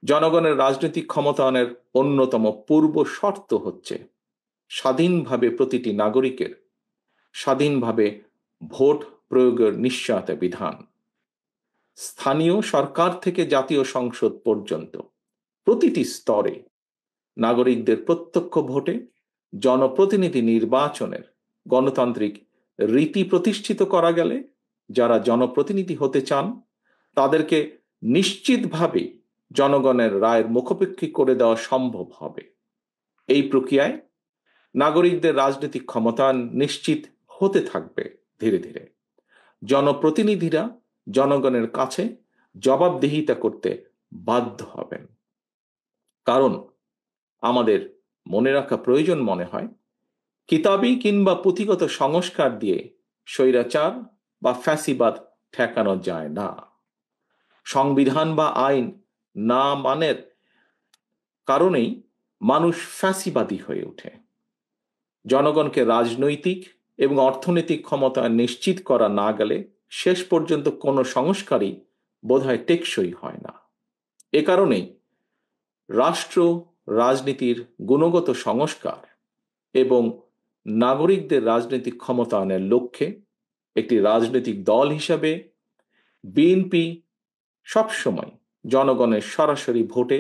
জনগণের রাজনৈতিক ক্ষমতায়নের অন্যতম পূর্ব শর্ত হচ্ছে স্বাধীনভাবে প্রতিটি নাগরিকের স্বাধীনভাবে ভোট প্রয়োগের নিশ্চয়তা বিধান। স্থানীয় সরকার থেকে জাতীয় সংসদ পর্যন্ত প্রতিটি স্তরে নাগরিকদের প্রত্যক্ষ ভোটে জনপ্রতিনিধি নির্বাচনের গণতান্ত্রিক রীতি প্রতিষ্ঠিত করা গেলে যারা জনপ্রতিনিধি হতে চান তাদেরকে নিশ্চিতভাবে জনগণের রায়ের মুখোপেক্ষী করে দেওয়া সম্ভব হবে। এই প্রক্রিয়ায় নাগরিকদের রাজনৈতিক ক্ষমতায়ন নিশ্চিত হতে থাকবে। ধীরে ধীরে জনপ্রতিনিধিরা জনগণের কাছে জবাবদিহিতা করতে বাধ্য হবেন। কারণ আমাদের মনে রাখা প্রয়োজন মনে হয়, কিতাবী কিংবা পুঁথিগত সংস্কার দিয়ে স্বৈরাচার বা ফ্যাসিবাদ ঠেকানো যায় না। সংবিধান বা আইন না মানের কারণেই মানুষ ফ্যাসিবাদী হয়ে ওঠে। জনগণকে রাজনৈতিক এবং অর্থনৈতিক ক্ষমতা নিশ্চিত করা না গেলে শেষ পর্যন্ত কোনো সংস্কারই বোধহয় টেকসই হয় না। এ কারণেই রাষ্ট্র রাজনীতির গুণগত সংস্কার এবং নাগরিকদের রাজনৈতিক ক্ষমতায়নের লক্ষ্যে একটি রাজনৈতিক দল হিসাবে বিএনপি সবসময় জনগণের সরাসরি ভোটে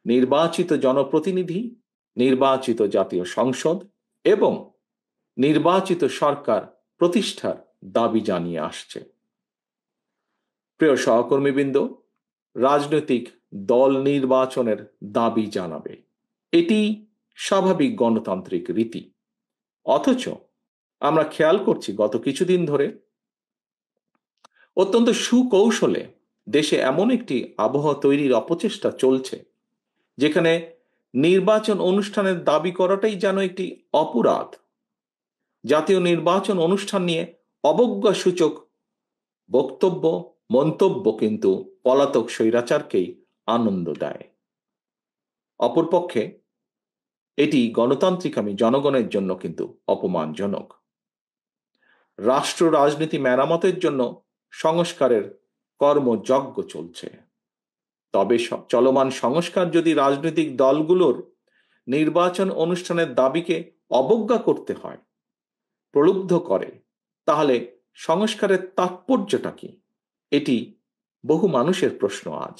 নির্বাচিত জনপ্রতিনিধি, নির্বাচিত জাতীয় সংসদ এবং নির্বাচিত সরকার প্রতিষ্ঠার দাবি জানিয়ে আসছে। প্রিয় সহকর্মীবৃন্দ, রাজনৈতিক দল নির্বাচনের দাবি জানাবে, এটি স্বাভাবিক গণতান্ত্রিক রীতি। অথচ আমরা খেয়াল করছি গত কিছুদিন ধরে অত্যন্ত সুকৌশলে দেশে এমন একটি আবহাওয়া তৈরির অপচেষ্টা চলছে যেখানে নির্বাচন অনুষ্ঠানের দাবি করাটাই যেন একটি অপরাধ। জাতীয় নির্বাচন অনুষ্ঠান নিয়ে অবজ্ঞা সূচক বক্তব্য মন্তব্য কিন্তু পলাতক স্বৈরাচারকেই আনন্দ দেয়। অপরপক্ষে এটি গণতান্ত্রিকামী জনগণের জন্য কিন্তু অপমানজনক। রাষ্ট্র রাজনীতি মেরামতের জন্য সংস্কারের কর্মযজ্ঞ চলছে। তবে চলমান সংস্কার যদি রাজনৈতিক দলগুলোর নির্বাচন অনুষ্ঠানের দাবিকে অবজ্ঞা করতে হয়, প্রলুব্ধ করে, তাহলে সংস্কারের তাৎপর্যটা কি? এটি বহু মানুষের প্রশ্ন আজ।